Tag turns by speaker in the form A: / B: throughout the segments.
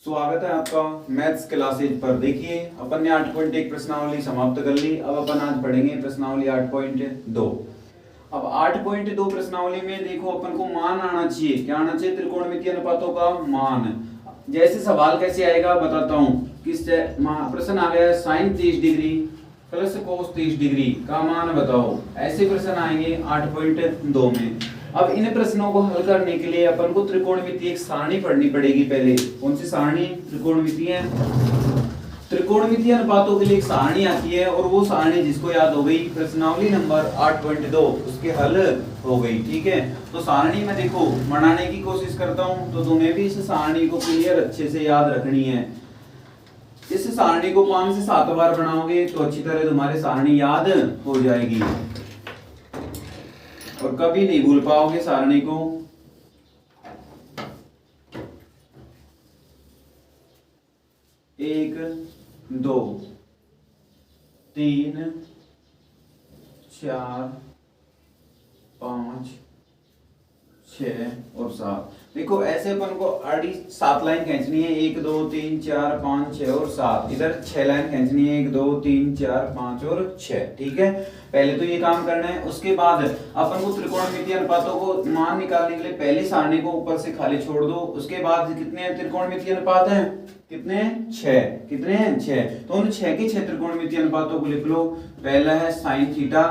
A: स्वागत है आपका मैथ्स क्लासेज पर। देखिए अपन ने 8.1 प्रश्नावली समाप्त कर ली। अब अपन आज पढ़ेंगे प्रश्नावली 8.2। अब 8.2 प्रश्नावली में देखो अपन को मान आना चाहिए। क्या आना चाहिए? त्रिकोणमितीय अनुपातों का मान। जैसे सवाल कैसे आएगा बताता हूँ। किस प्रश्न आ गया sin 30 degree plus cos 30 degree का मान बताओ। ऐसे प्रश्न आएंगे 8.2 में। अब इन प्रश्नों को हल करने के लिए अपन को त्रिकोणमितीय एक सारणी पढ़नी पड़ेगी। पहले कौन सी सारणी? त्रिकोणमितीय अनुपातों के लिए एक सारणी आती है और वो सारणी जिसको याद हो गई प्रश्नावली नंबर 8.2 उसके हल हो गई। ठीक है, तो सारणी में देखो बनाने की कोशिश करता हूं तो तुम्हें भी इस सारणी को क्लियर अच्छे से याद रखनी है। इस सारणी को 5 से 7 बार बनाओगे तो अच्छी तरह तुम्हारी सारणी याद हो जाएगी और कभी नहीं भूल पाओगे सारणी को। 1 2 3 4 5 6 और 7। देखो ऐसे अपन को आड़ी 7 लाइन खींचनी है। 1 2 3 4 5 6 और 7। इधर 6 लाइन खींचनी है। 1 2 3 4 5 और 6। ठीक है, पहले तो ये काम करना है। उसके बाद अपन को त्रिकोणमितीय अनुपातों को मान निकालने के लिए पहली सारणी को ऊपर से खाली छोड़ दो। उसके बाद कितने त्रिकोणमितीय अनुपात हैं? कितने? 6। कितने हैं? 6। तो उन 6 के 6 त्रिकोणमितीय अनुपातों को लिख लो। पहला है sin थीटा,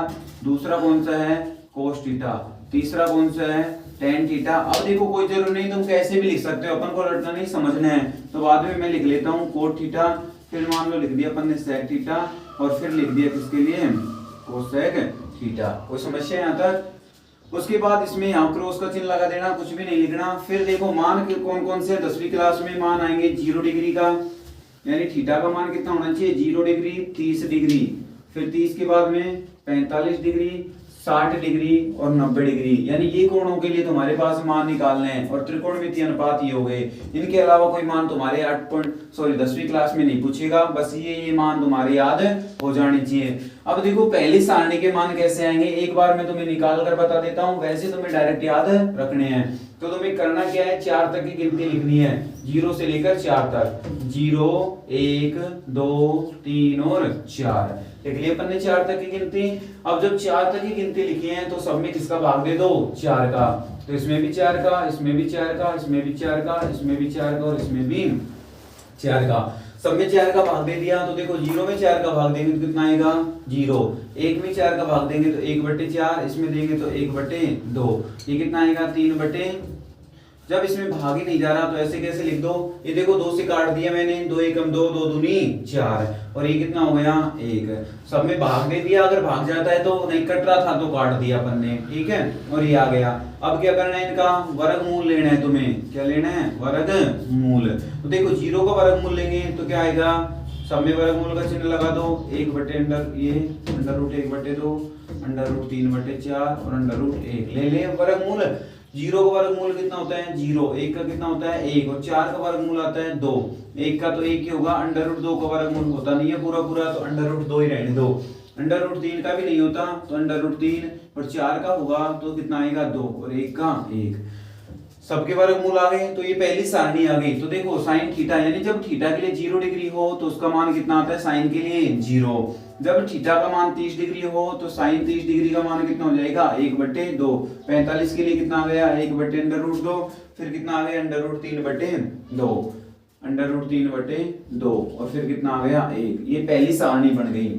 A: दूसरा कौन सा है? cos थीटा, तीसरा कौन सा है? tan theta. अब देखो कोई जरूरत नहीं, तुम कैसे भी लिख सकते हो, अपन को रटना नहीं समझना है। तो बाद में मैं लिख लेता हूँ cot थीटा, फिर मान लो लिख दिया अपन ने sec थीटा और फिर लिख दिया किसके लिए? cosec theta. कोई समस्या यहाँ तक? उसके बाद इसमें यहाँ क्रॉस का चिन्ह लगा देना, कुछ भी नहीं लिखना। फिर देखो मान कौन कौन से 10वीं क्लास में मान आएंगे 0 डिग्री का, यानी थीटा का मान कितना होना चाहिए? 0 डिग्री, 30 डिग्री, फिर 30 के बाद में 45 डिग्री, 60 डिग्री और 90 डिग्री। यानी ये कोणों के लिए तुम्हारे पास मान निकालने हैं और त्रिकोणमितीय अनुपात ये हो गए। इनके अलावा कोई मान तुम्हारे 10वीं क्लास में नहीं पूछेगा। बस ये मान तुम्हारे याद हो जाने चाहिए। अब देखो पहली सारणी के मान कैसे आएंगे एक बार मैं तुम्हें निकाल कर बता देता हूँ। वैसे तुम्हें डायरेक्ट याद रखने हैं। तो तुम्हें करना क्या है? 4 तक की गिनती लिखनी है, 0 से लेकर 4 तक। 0 1 2 3 और 4 लिख लिया अपन ने 4 तक की गिनती। अब जब 4 तक की गिनती लिखी है तो सब में किसका भाग दे दो? 4 का। तो इसमें भी 4 का, इसमें भी 4 का, इसमें भी 4 का, इसमें भी 4 का और इसमें भी 4 का। सब में 4 का भाग दे दिया। तो देखो 0 में 4 का भाग देंगे तो कितना आएगा? 0। 1 में 4 का भाग देंगे तो 1/4, इसमें देंगे तो 1/2। ये कितना आएगा? 3/। जब इसमें भाग ही नहीं जा रहा तो ऐसे कैसे लिख दो? ये देखो 2 से काट दिया मैंने, 2 एकम 2, 2 दूनी 4 और ये कितना हो गया? 1। सब में भाग दे दिया। अगर भाग जाता है तो नहीं कट रहा था तो काट दिया अपन ने। ठीक है, और ये आ गया। अब क्या करना है? इनका वर्गमूल लेना है तुम्हें। क्या लेना है? वर्गमूल। तो देखो 0 का वर्गमूल लेंगे तो क्या आएगा? सब में वर्गमूल का चिन्ह लगा दो। 1/अंडर ये √1/2 √3/4 और √1 ले ले वर्गमूल। 0 का वर्गमूल कितना होता है? 0। 1 का कितना होता है? 1 और 4 का वर्गमूल आता है 2। 1 का तो 1 ही होगा। √2 का वर्गमूल होता नहीं है पूरा पूरा, तो √2 ही रहने दो। √3 का भी नहीं होता तो √3 और 4 का होगा तो कितना आएगा? 2 और 1 का 1। सबके वर्गमूल आ गए। तो ये पहली सारणी आ गई। तो देखो sin थीटा, यानी जब थीटा के लिए 0 डिग्री हो तो उसका मान कितना आता है? sin के लिए 0। जब थीटा का मान 30 डिग्री हो तो sin 30 डिग्री का मान कितना हो जाएगा? 1/2। 45 के लिए कितना आ गया? 1/√2। फिर कितना आ गया? √3/2, √3/2 और फिर कितना आ गया? 1। ये पहली सारणी बन गई।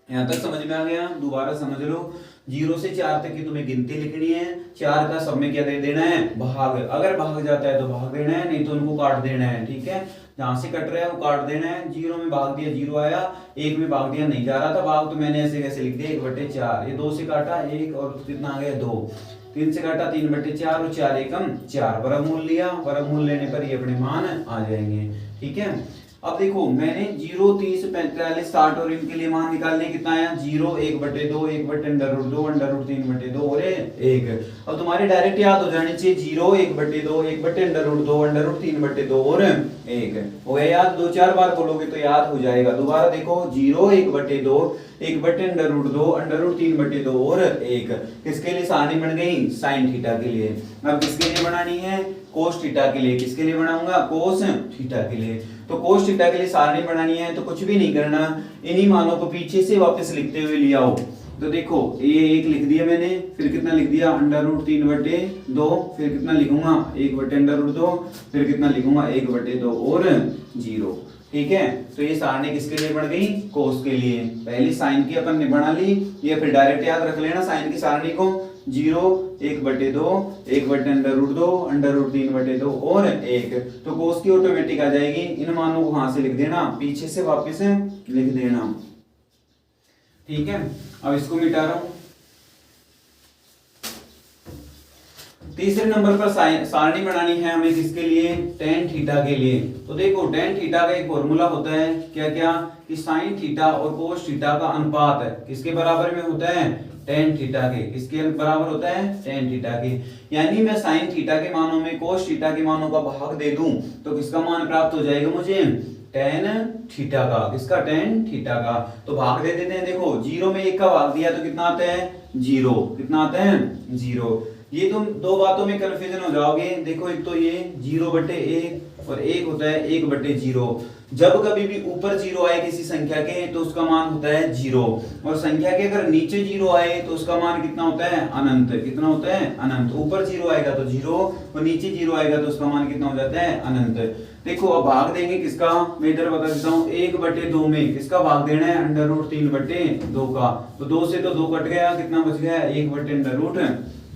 A: यहाँ तक समझ में आ गया? दोबारा समझ लो। 0 से 4 तक की तुम्हें गिनती लिखनी है। 4 का सब में क्या दे देना है? भाग। अगर भाग जाता है तो भाग देना है, नहीं तो उनको काट देना है। ठीक है, जहां से कट रहा है वो काट देना है। 0 में भाग दिया 0 आया, 1 में भाग दिया नहीं जा रहा था भाग, तो मैंने ऐसे कैसे लिख दिया? 1/4। ये 2 से काटा 1 और कितना आ गया? 2। 3 से काटा 3/4 और 4 एकम 4। वर्गमूल लिया। वर्गमूल लेने पर ये अपने मान आ जाएंगे। ठीक है, अब देखो मैंने 0 30 45 60 और इनके लिए मान निकालने कितना आया? 0 1/2 1/√2 √3/2 और 1। अब तुम्हारे डायरेक्ट याद हो जाने चाहिए 0 1/2 1/√2 √3/2 और 1 हो गया याद। 2-4 बार बोलोगे तो याद हो जाएगा। दोबारा देखो 0 1/2 1 बटे अंडर रूट 2, अंडर रूट 3 बटे 2 और 1। किसके लिए सारणी बन गई? साइन थीटा के लिए। अब किसके लिए बनानी है? कोस थीटा के लिए। किसके लिए बनाऊंगा? कोस थीटा के लिए। तो कोस थीटा के लिए सारणी बनानी है तो कुछ भी नहीं करना, इन्हीं मानों को पीछे से वापस लिखते हुए लिया हो। तो देखो ये 1 लिख दिया मैंने, फिर कितना लिख दिया? अंडर रूट 3 बटे 2, फिर कितना लिखूंगा? 1 बटे अंडर रूट 2, फिर कितना लिखूंगा? 1 बटे 2 और 0। ठीक है, तो ये सारणी किसके लिए बन गई? कोस के लिए। पहली साइन की अपन ने बना ली, ये फिर डायरेक्ट याद रख लेना साइन की सारणी को। 0, 1 बटे 2, 1 बटे अंडर रूट 2, अंडर रूट 3 बटे 2 और 1। तो कोस की ऑटोमेटिक आ जाएगी। इन मानों को वहां से लिख देना, पीछे से वापस लिख देना। ठीक है, अब इसको मिटा रहा हूं। तीसरे नंबर पर सारणी बनानी है हमें किसके लिए? टेन थीटा के लिए। तो देखो टेन थीटा का एक फॉर्मूला होता है, क्या क्या? कि साइन थीटा और कोस थीटा का अनुपात है किसके बराबर में होता है? टेन थीटा के। किसके बराबर होता है? टेन थीटा के। यानी मैं साइन थीटा के मानों में कोस थीटा के मानों का भाग दे दूं तो किसका मान प्राप्त हो जाएगा मुझे? टेन थीटा का। किसका? टेन थीटा का। तो भाग दे देते हैं। देखो 0 में 1 का भाग दिया तो कितना आता है? 0। कितना आता है? 0। ये तुम दो बातों में कंफ्यूजन हो जाओगे। देखो एक तो ये 0 बटे 1 और एक होता है 1 बटे 0। जब कभी भी ऊपर 0 आए किसी संख्या के तो उसका मान होता है 0, और संख्या के अगर नीचे 0 आए तो उसका मान कितना होता है? अनंत। कितना होता है? अनंत। ऊपर 0 आएगा तो 0 और नीचे 0 आएगा तो उसका मान कितना हो जाता है? अनंत। देखो अब भाग देंगे किसका? मैं इधर बता देता हूँ। 1 बटे 2 में किसका भाग देना है? अंडर रूट 3 बटे 2 का। तो 2 से तो 2 कट गया, कितना बच गया? 1 बटे अंडर रूट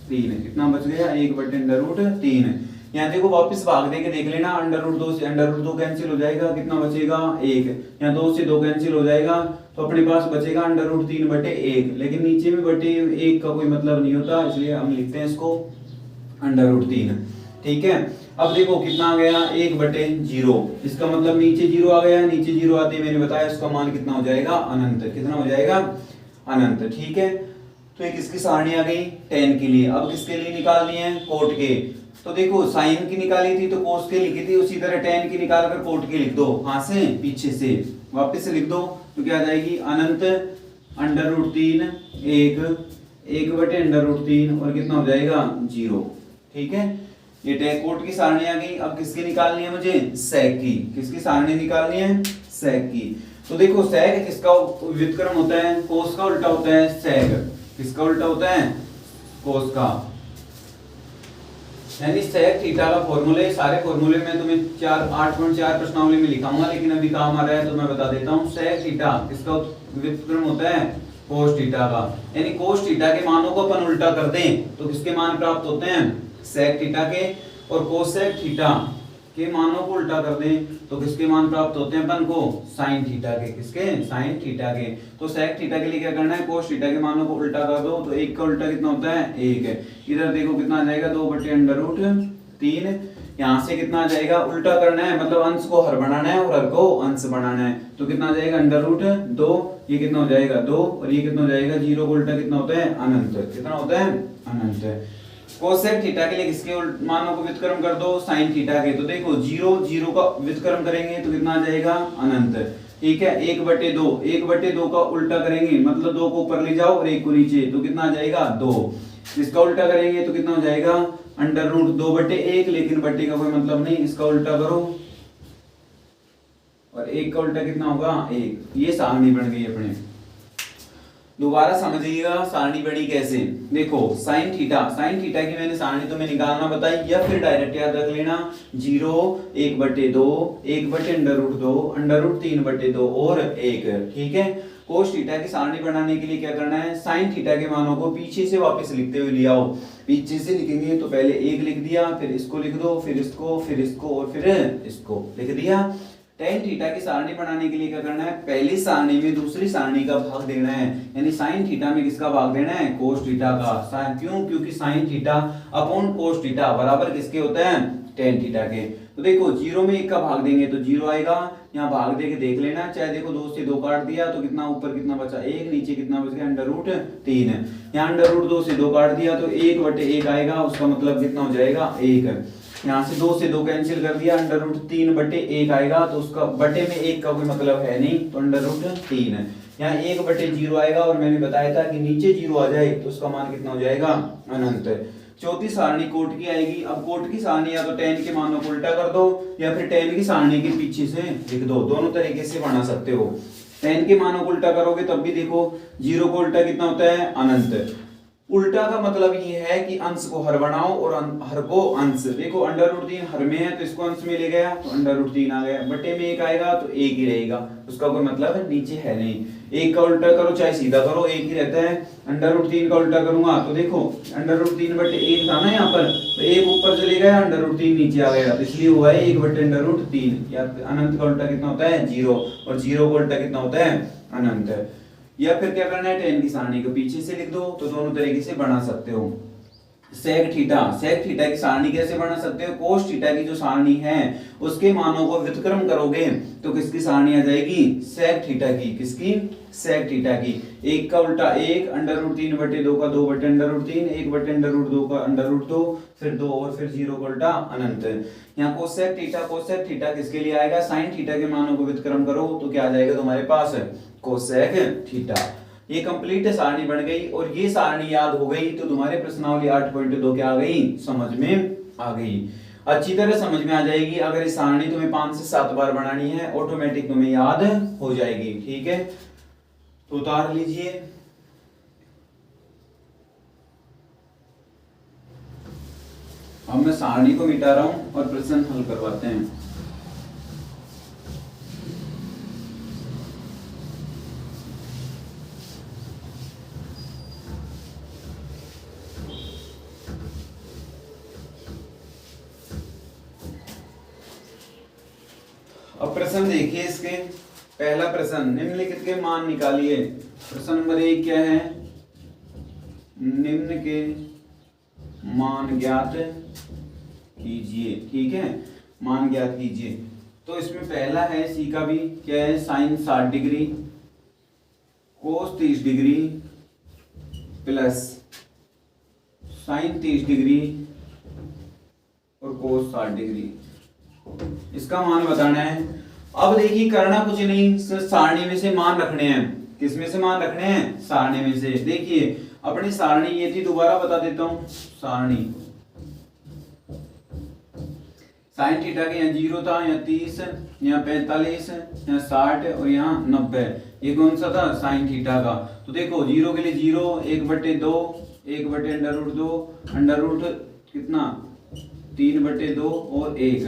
A: 3। कितना बच गया? 1 बटे अंडर रूट 3। यहाँ देखो वापस भाग दे के देख लेना। अंडर रूट 2 से अंडर रूट 2 कैंसिल हो जाएगा, कितना बचेगा? 1। यहाँ 2 से 2 कैंसिल हो जाएगा तो अपने पास बचेगा अंडर रूट 3 बटे 1। लेकिन नीचे में बटे 1 का कोई मतलब नहीं होता, इसलिए हम लिखते हैं इसको अंडर रूट 3। ठीक है, अब देखो कितना आ गया? 1 बटे 0। इसका मतलब नीचे 0 आ गया, नीचे 0 आते ही मैंने बताया उसका मान कितना हो जाएगा? अनंत। कितना हो जाएगा? अनंत। ठीक है, तो एक किसकी सारणी आ गई? टेन के लिए। अब किसके लिए निकालनी है? कोट के। तो देखो साइन की निकाली थी तो कोस के लिखी थी, उसी तरह टेन की निकाल कर कोट के लिख दो। कहां से? पीछे से वापस से लिख दो तो क्या आ जाएगी? अनंत अंडर रूट 3 1 बटे अंडर रूट 3 और कितना हो जाएगा? 0। ठीक है, ये टेन कोट की सारणी आ गई। अब किसकी निकालनी है मुझे? सेक की। किसकी सारणी निकालनी है? सेक की। तो देखो सेक किसका व्युत्क्रम होता है? कोस का उल्टा होता है सेक। किसका उल्टा होता है? कोस का। यानी सेक थीटा का फॉर्मूले, सारे फॉर्मूले में तुम्हें 8.4 प्रश्नावली में लिखाऊंगा, लेकिन अभी काम आ रहा है तो मैं बता देता हूं। सेक थीटा किसका व्युत्क्रम होता है? कोस थीटा का। यानी कोस थीटा के मानों को अपन उल्टा कर दें तो किसके मान प्राप्त होते हैं? सेक थीटा के। और कोसेक थीटा के मानों को उल्टा कर दें तो किसके मान प्राप्त होते हैं अपन को? साइन थीटा के। किसके? साइन थीटा के। तो सेक थीटा के लिए क्या करना है? कोस थीटा के मानों को उल्टा कर दो तो 1 का उल्टा कितना होता है? 1 है। इधर देखो कितना आ जाएगा? 2 बटे अंडर रूट 3। यहाँ से कितना आ जाएगा? उल्टा करना है, मतलब अंश को हर बनाना है और हर को अंश बनाना है। तो कितना आ जाएगा? अंडर रूट 2, ये कितना हो जाएगा? 2 और ये कितना हो जाएगा? 0 को उल्टा कितना होता है? अनंत। कितना होता है? अनंत। कोसेक थीटा के लिए किसके मानों को व्युत्क्रम कर दो? साइन थीटा के। तो देखो 0 का व्युत्क्रम करेंगे तो कितना आ जाएगा? अनंत। ठीक है, 1 बटे 2 का उल्टा करेंगे, मतलब 2 को ऊपर ले जाओ और 1 को नीचे, तो कितना आ जाएगा? 2। इसका उल्टा करेंगे तो कितना हो जाएगा? अंडर रूट 2 बटे 1, लेकिन बटे का कोई मतलब नहीं, इसका उल्टा करो और 1 का उल्टा कितना होगा? 1। ये सारणी बन गई अपने। दोबारा समझिएगा सारणी बनी कैसे। देखो साइन थीटा की मैंने सारणी तुम्हें निकालना बताई, या फिर डायरेक्ट याद रख लेना। 0 1 बटे 2, 1 बटे अंडर रूट 2, अंडर रूट 3 बटे 2 और 1। ठीक है, कोस थीटा की सारणी बनाने के लिए क्या करना है? साइन थीटा के मानों को पीछे से वापस लिखते हुए ले आओ। पीछे से लिखेंगे तो पहले 1 लिख दिया, फिर इसको लिख दो, फिर इसको, फिर इसको और फिर इसको लिख दिया। टेन थीटा की सारणी बनाने के लिए क्या करना है? पहली सारणी में दूसरी सारणी का भाग देना है। यानी साइन थीटा में किसका भाग देना है? कोस थीटा का। क्यों? क्योंकि sine theta upon cos theta बराबर किसके होता है? टेन थीटा के। तो देखो 0 में 1 का भाग देंगे तो 0 आएगा। यहाँ भाग दे के देख लेना, चाहे देखो 2 से 2 काट दिया तो कितना ऊपर कितना बचा? 1, नीचे कितना बच गया? Under root 3। यहाँ अंडर रूट 2 से 2 काट दिया तो 1 बटे 1 आएगा, उसका मतलब कितना हो जाएगा? 1। यहाँ से 2 से 2 कैंसिल कर दिया, अंडर रूट 3 बटे 1 आएगा, तो उसका बटे में 1 का कोई मतलब है नहीं, तो अंडर रूट 3। यहाँ 1/0 आएगा और मैंने बताया था कि नीचे 0 आ जाए तो उसका मान कितना हो जाएगा, अनंत। चौथी सारणी कोट की आएगी। अब कोट की सारणी या तो tan के मानों को उल्टा कर दो या फिर tan की सारणी के पीछे से लिख दो, दोनों तरीके से बना सकते हो। tan के मानों को उल्टा करोगे तब भी देखो 0 को उल्टा कितना होता है, अनंत। उल्टा का मतलब ये है कि अंश को हर बनाओ और हर को अंश। देखो √3 हर में है तो इसको अंश में ले गया तो √3 आ गया, बटे में 1 आएगा तो 1 ही रहेगा, उसका कोई मतलब नीचे है नहीं। 1 का उल्टा करो चाहे सीधा करो 1 ही रहता है। √3 का उल्टा करूंगा तो देखो √3/1 था ना यहाँ पर, तो 1 ऊपर चले गया, √3 नीचे आ गया, तो इसलिए हुआ है 1/√3। या अनंत का उल्टा कितना होता है, 0, और 0 का उल्टा कितना होता है, अनंत। या फिर क्या करना है, tan की सारणी को पीछे से लिख दो, तो दोनों तरीके से बना सकते हो। सेक थीटा की सारणी कैसे बना सकते हो, कोस थीटा की जो सारणी है उसके मानों को व्युत्क्रम करोगे तो किसकी सारणी आ जाएगी, सेक थीटा की। किसकी, सेक थीटा की। 1 का उल्टा 1, √3/2 का 2/√3, 1/√2 का √2, फिर 2 और फिर 0 का उल्टा अनंत। यहाँ कोसेक थीटा किसके लिए आएगा, साइन थीटा के मानों को व्युत्क्रम करो तो क्या आ जाएगा तुम्हारे पास, कोसेक थीटा। ये कंप्लीट सारणी बन गई और ये सारणी याद हो गई तो तुम्हारे प्रश्नावली 8.2 क्या आ गई, समझ में आ गई, अच्छी तरह समझ में आ जाएगी। अगर इस सारणी तुम्हें 5 से 7 बार बनानी है ऑटोमेटिक तुम्हें याद हो जाएगी। ठीक है, तो उतार लीजिए। अब मैं सारणी को मिटा रहा हूं और प्रश्न हल करवाते हैं। अब प्रश्न देखिए इसके। पहला प्रश्न, निम्नलिखित के मान निकालिए। प्रश्न नंबर 1 क्या है, निम्न के मान ज्ञात कीजिए। ठीक है, मान ज्ञात कीजिए। तो इसमें पहला है सी का भी क्या है, साइन 60 डिग्री, कोस 30 डिग्री प्लस साइन 30 डिग्री और कोस 60 डिग्री, इसका मान बताना है। अब देखिए करना कुछ नहीं, सारणी में से मान रखने हैं। किस में से मान रखने हैं, सारणी में से। देखिए अपनी सारणी ये थी, दोबारा बता देता हूं। सारणी साइन थीटा के यहाँ 0 था, यहाँ 30, यहाँ 45, यहाँ 60 और यहाँ 90। ये कौन सा था, साइन थीटा का। तो देखो 0 के लिए 0, 1/2, 1/√2, अंडर कितना 3/2 और 1।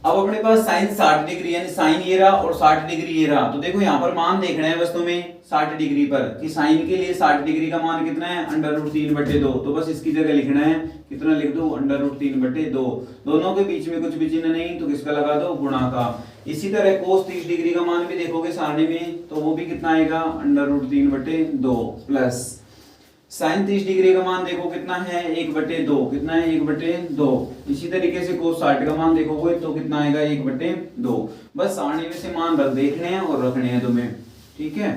A: अब अपने पास साइन 60 डिग्री यानी साइन ये रहा और 60 डिग्री ये रहा। तो देखो यहाँ पर मान देखना है बस तुम्हें 60 डिग्री पर कि साइन के लिए 60 डिग्री का मान कितना है, √3/2। तो बस इसकी जगह लिखना है, कितना लिख दो, √3/2। दोनों के बीच में कुछ भी चिन्ह नहीं तो किसका लगा दो, गुणा का। इसी तरह कोस 30 डिग्री का मान भी देखोगे सारणी में तो वो भी कितना आएगा, √3/2 प्लस साइन 30 डिग्री का मान देखो कितना है, 1/2। कितना है, 1/2। इसी तरीके से कोस 60 का मान देखोगे तो कितना आएगा, 1/2। बस सारणी में से मान देखने हैं और रखने हैं तुम्हें। ठीक है,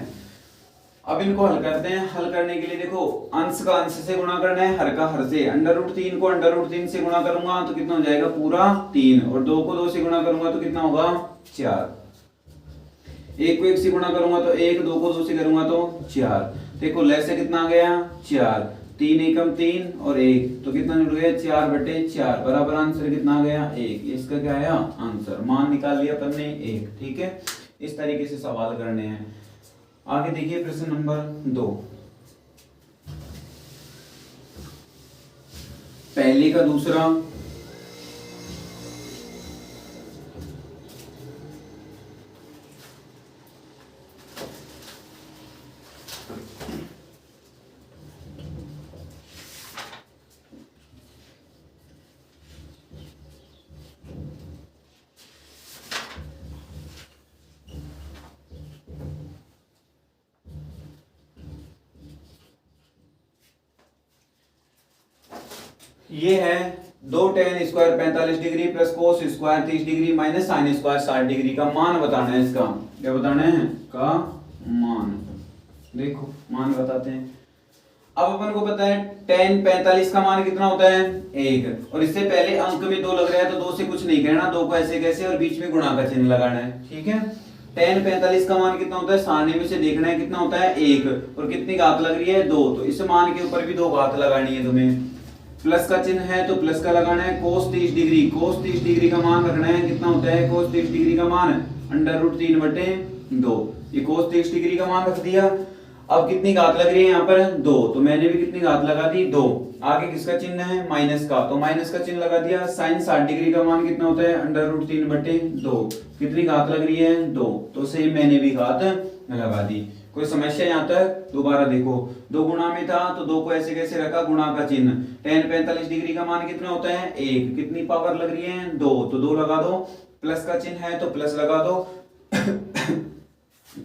A: अब इनको हल करते हैं। हल करने के लिए देखो अंश का अंश से गुणा करना है, हर का हर से। √3 को √3 से गुणा करूंगा तो कितना हो जाएगा, पूरा 3, और 2 को 2 से गुणा करूंगा तो कितना होगा, 4। 1 को 1 से गुणा करूंगा तो 1, 2 को 2 से करूंगा तो 4। देखो लय से कितना आ गया, 4, 3 एकम 3 और 1 तो कितना जुड़ गया, 4/4 बराबर आंसर कितना आ गया, 1। इसका क्या आया, आंसर। मान निकाल लिया अपन ने 1। ठीक है, इस तरीके से सवाल करने हैं। आगे देखिए प्रश्न नंबर 2। पहले का दूसरा, ये है 2 tan square 45 degree plus cos square 30 degree minus sine square 60 degree का मान बताना है। इसका क्या बताना है, का मान। देखो मान बताते हैं। अब अपन को पता है tan 45 का मान कितना होता है, 1। और इससे पहले अंक में 2 लग रहा है तो 2 से कुछ नहीं कहना, 2 को ऐसे कैसे और बीच में गुणा का चिन्ह लगाना है। ठीक है, tan 45 का मान कितना होता है, सारणी में से देखना है कितना होता है 1, और कितनी घात लग रही है 2, तो इस मान के ऊपर भी 2 घात लगानी है तुम्हें। प्लस का चिन्ह है तो प्लस का लगाना है। cos 30 डिग्री, cos 30 डिग्री का मान रखना है कितना होता है, cos 30 डिग्री का मान √3/2, ये cos 30 डिग्री का मान रख दिया। अब कितनी घात लग रही है यहाँ पर 2, तो मैंने भी कितनी घात लगा दी 2। आगे किसका चिन्ह है, माइनस का, तो माइनस का चिन्ह लगा दिया। sin 60 डिग्री का मान कितना होता है, √3/2, कितनी घात लग रही है 2, तो सेम मैंने भी घात लगा दी। कोई समस्या यहाँ तक? दोबारा देखो, 2 गुणा में था तो 2 को ऐसे कैसे रखा, गुणा का चिन्ह। tan 45 डिग्री का मान कितना होता है 1, कितनी पावर लग रही है 2, तो 2 लगा दो। प्लस का चिन्ह है तो प्लस लगा दो।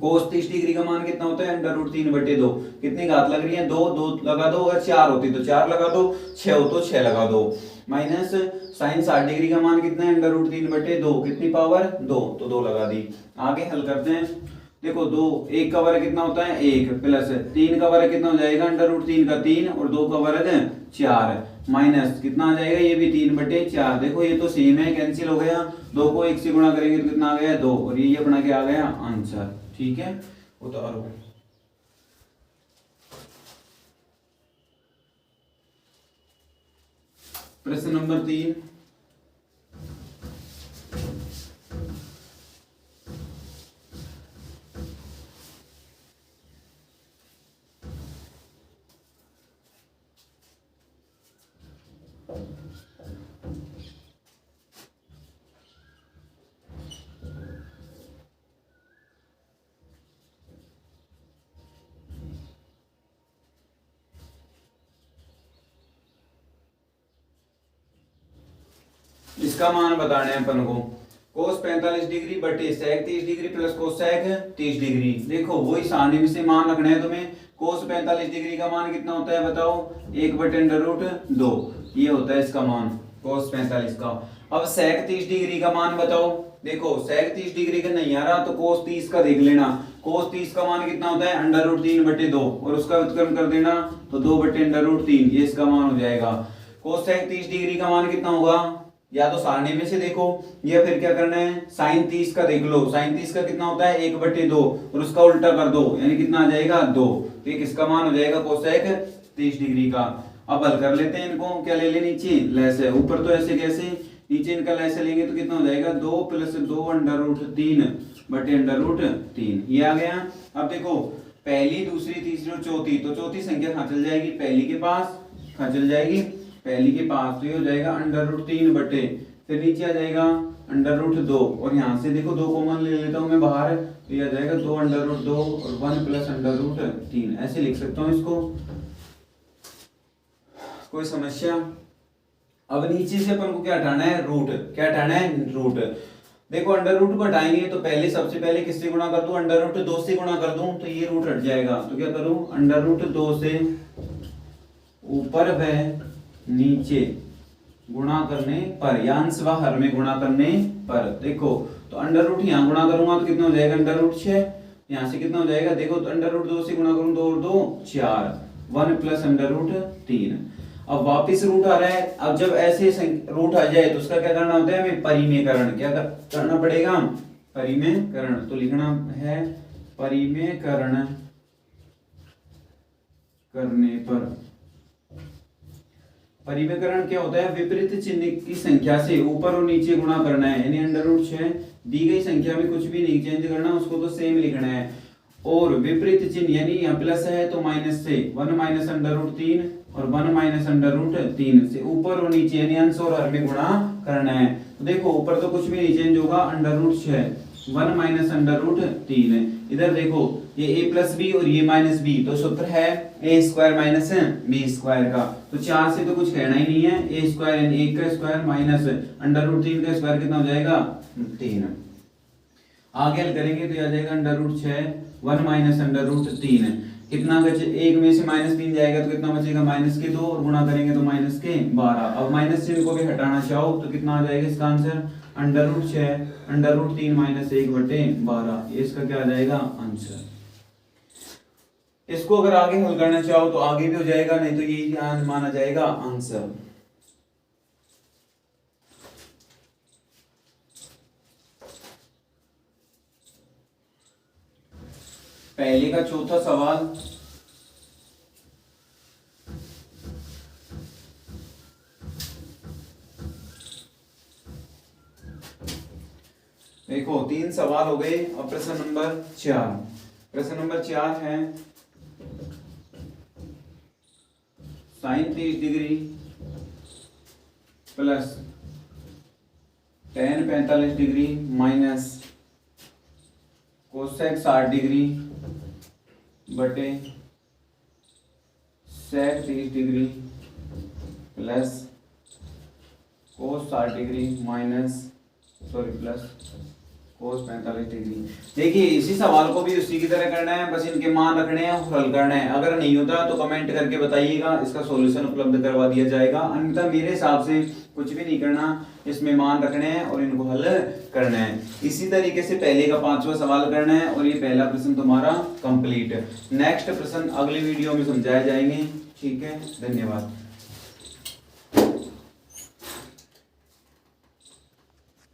A: cos 30 डिग्री का मान कितना होता है √3/2, कितनी घात लग रही है 2, 2 लगा दो। अगर 4 होती तो 4 लगा दो, 6 हो तो 6 लगा दो। माइनस sin 60 डिग्री का मान कितना है √3/2, कितनी पावर 2, तो 2 लगा दी। आगे हल करते हैं। देखो 2, 1 का वर्ग कितना होता है 1, प्लस 3 का वर्ग कितना हो जाएगा √3 का 3, और 2 का वर्ग 4, माइनस कितना आ जाएगा, ये भी 3/4। देखो ये तो सेम है, कैंसिल हो गया। 2 को 1 से गुणा करेंगे तो कितना आ गया 2, और ये अपना क्या आ गया आंसर। ठीक है, उतारो। प्रश्न नंबर 3, इसका मान बताना है अपन को। cos 45 डिग्री बटे sec 30 degree plus cosec 30 degree. देखो वही सारणी में से मान रखना है तुम्हें। cos 45 डिग्री का मान कितना होता है बताओ, 1/√2, ये होता है इसका मान cos 45 का। अब sec 30 डिग्री का मान बताओ। देखो sec 30 डिग्री का नहीं आ रहा तो cos 30 का देख लेना। cos 30 का मान कितना होता है √3/2, और उसका व्युत्क्रम कर देना तो 2/√3, ये इसका मान हो जाएगा। cosec 30 डिग्री का मान कितना होगा, या तो सारणी में से देखो, या फिर क्या करना है sin 30 का देख लो। sin 30 का कितना होता है 1/2, और उसका उल्टा कर दो, यानी कितना आ जाएगा 2, तो ये किसका मान हो जाएगा cosec 30 डिग्री का। अब हल कर लेते हैं इनको। क्या ले ले, नीचे लेस है, ऊपर तो ऐसे कैसे, नीचे इनका लेस लेंगे तो कितना हो जाएगा 2 + 2√3/√3, ये आ गया। अब देखो पहली, दूसरी, तीसरी और चौथी, तो चौथी संख्या कहाँ चल जाएगी, पहली के पास कहाँ चल जाएगी, पहली के पास, तो ये हो जाएगा √3 बटे, फिर नीचे आ जाएगा √2, और यहाँ से देखो 2 कॉमन ले लेता हूँ मैं बाहर, तो ये आ जाएगा 2√2 और 1 + √3, ऐसे लिख सकता हूँ इसको। कोई समस्या? अब नीचे से अपन को क्या हटाना है, रूट। क्या हटाना है, रूट। देखो √2 को हटाएंगे तो पहले, सबसे पहले किससे गुणा कर दूं, √2 से गुणा कर दूं, तो ये रूट हट जाएगा। तो क्या करूं, √2 से ऊपर व नीचे गुणा करने पर, या अंश व हर में गुणा करने पर। देखो तो √, यहाँ गुणा करूंगा तो कितना हो जाएगा √6, यहाँ से कितना हो जाएगा, देखो तो √2 से गुणा करूं 2 और 2 4, 1 + √3। अब वापिस रूट आ रहा है। अब जब ऐसे रूट आ जाए तो उसका क्या करना होता है, हमें परिमेयकरण। क्या करना पड़ेगा, परिमेयकरण। तो लिखना है परिमेयकरण करने पर। परिमेयकरण क्या होता है, विपरीत चिन्ह की संख्या से ऊपर और नीचे गुणा करना है, यानी √6 दी गई संख्या में कुछ भी नहीं चेंज करना, उसको तो सेम लिखना है। और विपरीत चिन्ह, यानी यहाँ प्लस है तो माइनस से 1 - √3 और 1 - √3 से ऊपर और नीचे, यानी अंश और हर में गुणा करना है। तो देखो ऊपर तो कुछ भी नहीं चेंज होगा, √6 1 - √3। इधर देखो ये a + b और ये -b, तो सूत्र है a² - b² का। तो 4 से तो कुछ कहना ही नहीं है, a² यानी 1 का स्क्वायर माइनस √3 का स्क्वायर, कितना हो जाएगा 3। आगे हल करेंगे तो ये आ जाएगा √6 1 - √3, कितना बचे, 1 में से -3 जाएगा तो कितना बचेगा -2, और गुणा करेंगे तो -12। अब माइनस चिन्ह को भी हटाना चाहो तो कितना आ जाएगा इसका आंसर, √6 √3 - 1/12, ये इसका क्या आ जाएगा आंसर। इसको अगर आगे हल करना चाहो तो आगे भी हो जाएगा, नहीं तो यही माना जाएगा आंसर। पहले का चौथा सवाल, देखो 3 सवाल हो गए। अब प्रश्न नंबर 4, प्रश्न नंबर 4 है sin 30 degree plus tan 45 degree minus cosec 60 degree बटे सेक 30 degree plus cos 60 degree minus plus cos 45 degree. देखिए इसी सवाल को भी उसी की तरह करना है, बस इनके मान रखने हैं और हल करना है। अगर नहीं होता तो कमेंट करके बताइएगा, इसका सॉल्यूशन उपलब्ध करवा दिया जाएगा। अन्यथा मेरे हिसाब से कुछ भी नहीं करना, इसमें मान रखने हैं और इनको हल करना है। इसी तरीके से पहले का 5वां सवाल करना है और ये पहला प्रश्न तुम्हारा कंप्लीट। नेक्स्ट प्रश्न अगली वीडियो में समझाए जाएंगे। ठीक है, धन्यवाद।